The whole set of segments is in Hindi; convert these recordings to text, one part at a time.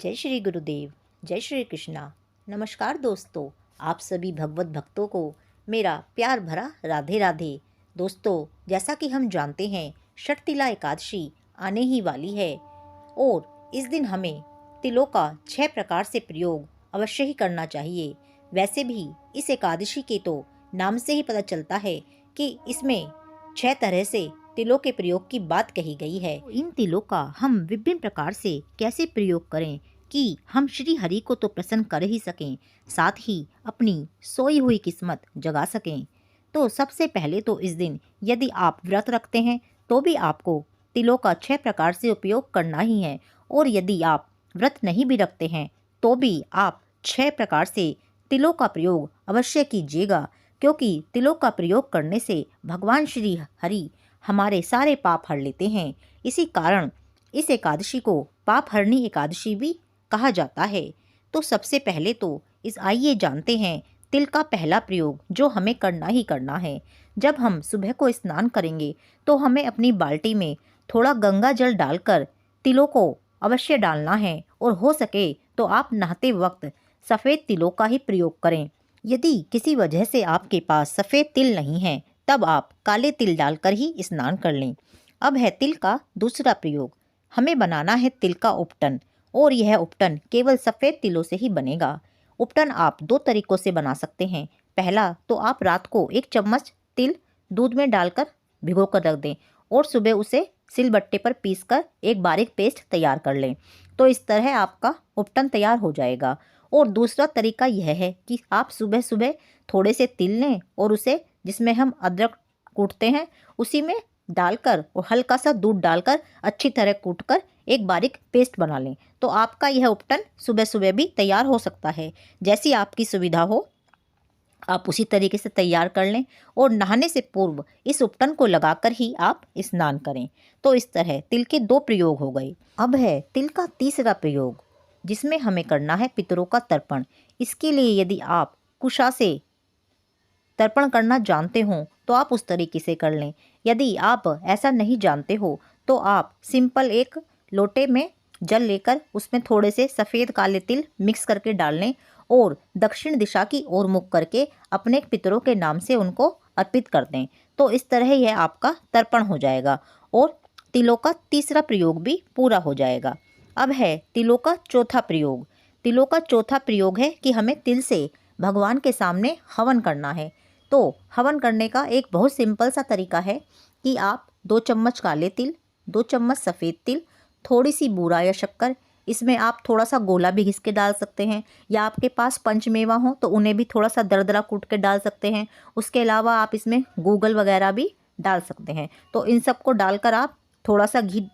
जय श्री गुरुदेव, जय श्री कृष्णा। नमस्कार दोस्तों, आप सभी भगवत भक्तों को मेरा प्यार भरा राधे राधे। दोस्तों, जैसा कि हम जानते हैं षटतिला एकादशी आने ही वाली है और इस दिन हमें तिलों का 6 प्रकार से प्रयोग अवश्य ही करना चाहिए। वैसे भी इस एकादशी के तो नाम से ही पता चलता है कि इसमें 6 तरह से तिलों के प्रयोग की बात कही गई है। इन तिलों का हम विभिन्न प्रकार से कैसे प्रयोग करें कि हम श्री हरि को तो प्रसन्न कर ही सकें, साथ ही अपनी सोई हुई किस्मत जगा सकें। तो सबसे पहले तो इस दिन यदि आप व्रत रखते हैं तो भी आपको तिलों का 6 प्रकार से उपयोग करना ही है, और यदि आप व्रत नहीं भी रखते हैं तो भी आप 6 प्रकार से तिलों का प्रयोग अवश्य कीजिएगा, क्योंकि तिलों का प्रयोग करने से भगवान श्री हरि हमारे सारे पाप हर लेते हैं। इसी कारण इस एकादशी को पाप हरणी एकादशी भी कहा जाता है। तो सबसे पहले तो आइए जानते हैं तिल का पहला प्रयोग जो हमें करना ही करना है। जब हम सुबह को स्नान करेंगे तो हमें अपनी बाल्टी में थोड़ा गंगा जल डालकर तिलों को अवश्य डालना है, और हो सके तो आप नहाते वक्त सफ़ेद तिलों का ही प्रयोग करें। यदि किसी वजह से आपके पास सफ़ेद तिल नहीं है तब आप काले तिल डालकर ही स्नान कर लें। अब है तिल का दूसरा प्रयोग। हमें बनाना है तिल का उपटन, और यह उपटन केवल सफ़ेद तिलों से ही बनेगा। उपटन आप 2 तरीक़ों से बना सकते हैं। पहला तो आप रात को 1 चम्मच तिल दूध में डालकर भिगो कर रख दें और सुबह उसे सिलबट्टे पर पीसकर एक बारीक पेस्ट तैयार कर लें। तो इस तरह आपका उपटन तैयार हो जाएगा। और दूसरा तरीका यह है कि आप सुबह सुबह थोड़े से तिल लें और उसे, जिसमें हम अदरक कूटते हैं, उसी में डालकर और हल्का सा दूध डालकर अच्छी तरह कूटकर एक बारीक पेस्ट बना लें। तो आपका यह उपटन सुबह सुबह भी तैयार हो सकता है। जैसी आपकी सुविधा हो आप उसी तरीके से तैयार कर लें, और नहाने से पूर्व इस उपटन को लगाकर ही आप स्नान करें। तो इस तरह तिल के 2 प्रयोग हो गए। अब है तिल का तीसरा प्रयोग, जिसमें हमें करना है पितरों का तर्पण। इसके लिए यदि आप कुशा से तर्पण करना जानते हो तो आप उस तरीके से कर लें। यदि आप ऐसा नहीं जानते हो तो आप सिंपल एक लोटे में जल लेकर उसमें थोड़े से सफ़ेद काले तिल मिक्स करके डाल लें और दक्षिण दिशा की ओर मुख करके अपने पितरों के नाम से उनको अर्पित कर दें। तो इस तरह यह आपका तर्पण हो जाएगा और तिलों का तीसरा प्रयोग भी पूरा हो जाएगा। अब है तिलों का चौथा प्रयोग। तिलों का चौथा प्रयोग है कि हमें तिल से भगवान के सामने हवन करना है। तो हवन करने का एक बहुत सिंपल सा तरीका है कि आप 2 चम्मच काले तिल, 2 चम्मच सफ़ेद तिल, थोड़ी सी बूरा या शक्कर, इसमें आप थोड़ा सा गोला भी घिस के डाल सकते हैं, या आपके पास पंचमेवा हो तो उन्हें भी थोड़ा सा दरदरा कूट के डाल सकते हैं। उसके अलावा आप इसमें गूगल वगैरह भी डाल सकते हैं। तो इन सब को डालकर आप थोड़ा सा घी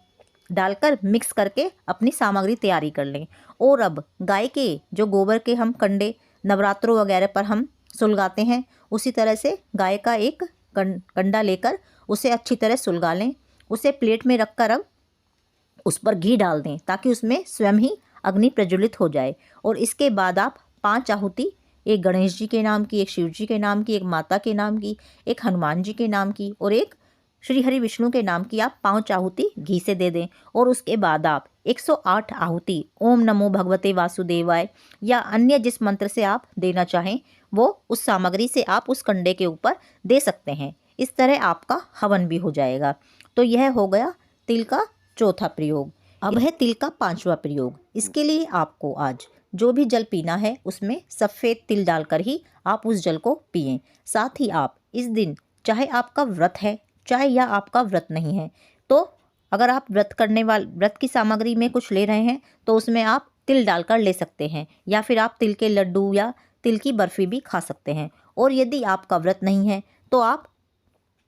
डालकर मिक्स करके अपनी सामग्री तैयारी कर लें। और अब गाय के जो गोबर के हम कंडे नवरात्रों वगैरह पर हम सुलगाते हैं, उसी तरह से गाय का एक कंडा लेकर उसे अच्छी तरह सुलगा लें। उसे प्लेट में रखकर अब उस पर घी डाल दें ताकि उसमें स्वयं ही अग्नि प्रज्वलित हो जाए। और इसके बाद आप 5 आहुति, एक गणेश जी के नाम की, एक शिव जी के नाम की, एक माता के नाम की, एक हनुमान जी के नाम की और एक श्री हरि विष्णु के नाम की आप 5 आहुति घी से दे दें। और उसके बाद आप 108 आहुति ओम नमो भगवते वासुदेवाय या अन्य जिस मंत्र से आप देना चाहें वो उस सामग्री से आप उस कंडे के ऊपर दे सकते हैं। इस तरह आपका हवन भी हो जाएगा। तो यह हो गया तिल का चौथा प्रयोग। अब है तिल का 5वां प्रयोग। इसके लिए आपको आज जो भी जल पीना है उसमें सफ़ेद तिल डालकर ही आप उस जल को पिएं। साथ ही आप इस दिन, चाहे आपका व्रत है चाहे या आपका व्रत नहीं है, तो अगर आप व्रत की सामग्री में कुछ ले रहे हैं तो उसमें आप तिल डालकर ले सकते हैं, या फिर आप तिल के लड्डू या तिल की बर्फ़ी भी खा सकते हैं। और यदि आपका व्रत नहीं है तो आप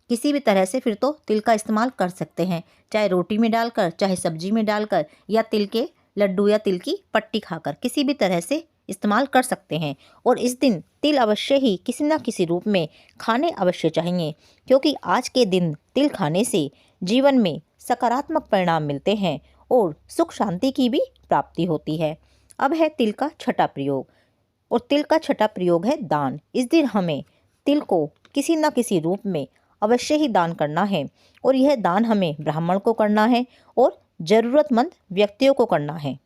किसी भी तरह से फिर तो तिल का इस्तेमाल कर सकते हैं, चाहे रोटी में डालकर, चाहे सब्जी में डालकर, या तिल के लड्डू या तिल की पट्टी खाकर, किसी भी तरह से इस्तेमाल कर सकते हैं। और इस दिन तिल अवश्य ही किसी न किसी रूप में खाने अवश्य चाहिए, क्योंकि आज के दिन तिल खाने से जीवन में सकारात्मक परिणाम मिलते हैं और सुख शांति की भी प्राप्ति होती है। अब है तिल का छठा प्रयोग, और तिल का छठा प्रयोग है दान। इस दिन हमें तिल को किसी न किसी रूप में अवश्य ही दान करना है, और यह दान हमें ब्राह्मण को करना है और ज़रूरतमंद व्यक्तियों को करना है।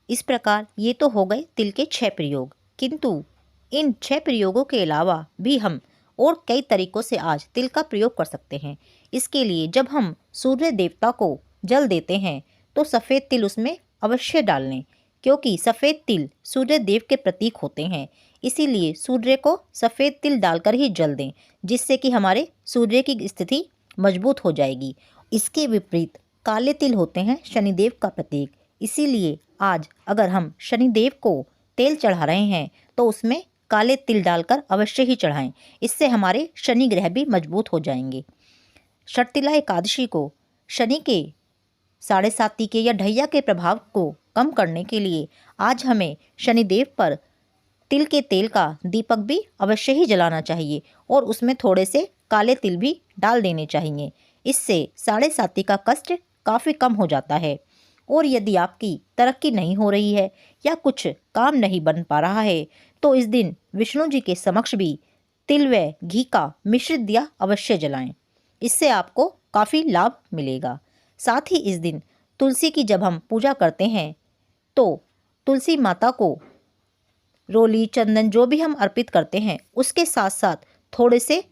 इस प्रकार ये तो हो गए तिल के 6 प्रयोग, किंतु इन 6 प्रयोगों के अलावा भी हम और कई तरीकों से आज तिल का प्रयोग कर सकते हैं। इसके लिए जब हम सूर्य देवता को जल देते हैं तो सफ़ेद तिल उसमें अवश्य डाल लें, क्योंकि सफ़ेद तिल सूर्य देव के प्रतीक होते हैं। इसीलिए सूर्य को सफ़ेद तिल डालकर ही जल दें, जिससे कि हमारे सूर्य की स्थिति मजबूत हो जाएगी। इसके विपरीत काले तिल होते हैं शनिदेव का प्रतीक। इसीलिए आज अगर हम शनिदेव को तेल चढ़ा रहे हैं तो उसमें काले तिल डालकर अवश्य ही चढ़ाएं। इससे हमारे शनि ग्रह भी मजबूत हो जाएंगे। शर्तिला एकादशी को शनि के साढ़े साती के या ढैया के प्रभाव को कम करने के लिए आज हमें शनिदेव पर तिल के तेल का दीपक भी अवश्य ही जलाना चाहिए और उसमें थोड़े से काले तिल भी डाल देने चाहिए। इससे साढ़े साती का कष्ट काफ़ी कम हो जाता है। और यदि आपकी तरक्की नहीं हो रही है या कुछ काम नहीं बन पा रहा है तो इस दिन विष्णु जी के समक्ष भी तिल व घी का मिश्रित दिया अवश्य जलाएं। इससे आपको काफ़ी लाभ मिलेगा। साथ ही इस दिन तुलसी की जब हम पूजा करते हैं तो तुलसी माता को रोली चंदन जो भी हम अर्पित करते हैं उसके साथ साथ थोड़े से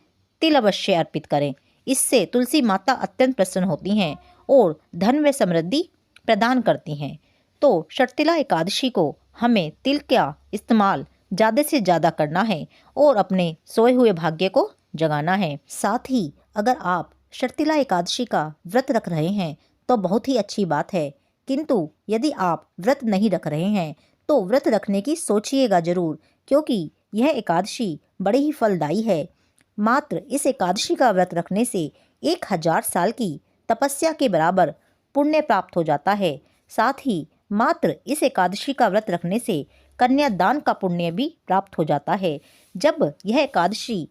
तिल अवश्य अर्पित करें। इससे तुलसी माता अत्यंत प्रसन्न होती हैं और धन व समृद्धि प्रदान करती हैं। तो शर्तिला एकादशी को हमें तिल का इस्तेमाल ज़्यादा से ज़्यादा करना है और अपने सोए हुए भाग्य को जगाना है। साथ ही अगर आप शर्तिला एकादशी का व्रत रख रहे हैं तो बहुत ही अच्छी बात है, किंतु यदि आप व्रत नहीं रख रहे हैं तो व्रत रखने की सोचिएगा ज़रूर, क्योंकि यह एकादशी बड़ी ही फलदायी है। मात्र इस एकादशी का व्रत रखने से 1000 साल की तपस्या के बराबर पुण्य प्राप्त हो जाता है। साथ ही मात्र इस एकादशी का व्रत रखने से कन्यादान का पुण्य भी प्राप्त हो जाता है। जब यह एकादशी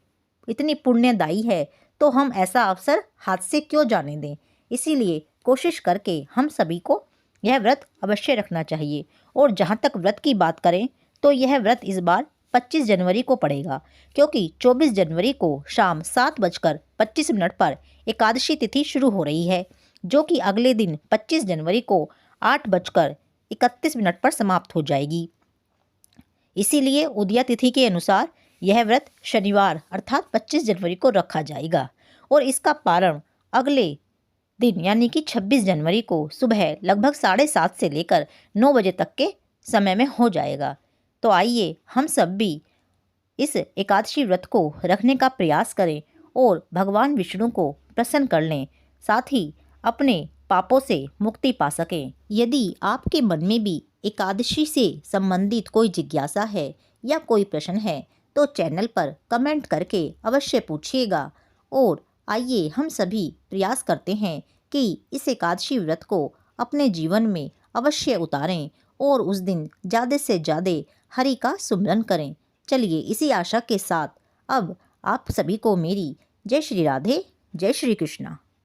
इतनी पुण्यदायी है तो हम ऐसा अवसर हाथ से क्यों जाने दें। इसीलिए कोशिश करके हम सभी को यह व्रत अवश्य रखना चाहिए। और जहाँ तक व्रत की बात करें तो यह व्रत इस बार 25 जनवरी को पड़ेगा, क्योंकि 24 जनवरी को शाम 7:25 पर एकादशी तिथि शुरू हो रही है, जो कि अगले दिन 25 जनवरी को 8:31 पर समाप्त हो जाएगी। इसीलिए उदया तिथि के अनुसार यह व्रत शनिवार अर्थात 25 जनवरी को रखा जाएगा और इसका पारण अगले दिन यानी कि 26 जनवरी को सुबह लगभग 7:30 से लेकर 9 बजे तक के समय में हो जाएगा। तो आइए हम सब भी इस एकादशी व्रत को रखने का प्रयास करें और भगवान विष्णु को प्रसन्न कर लें, साथ ही अपने पापों से मुक्ति पा सकें। यदि आपके मन में भी एकादशी से संबंधित कोई जिज्ञासा है या कोई प्रश्न है तो चैनल पर कमेंट करके अवश्य पूछिएगा। और आइए हम सभी प्रयास करते हैं कि इस एकादशी व्रत को अपने जीवन में अवश्य उतारें और उस दिन ज़्यादा से ज़्यादा हरि का सुमिरन करें। चलिए इसी आशा के साथ अब आप सभी को मेरी जय श्री राधे, जय श्री कृष्णा।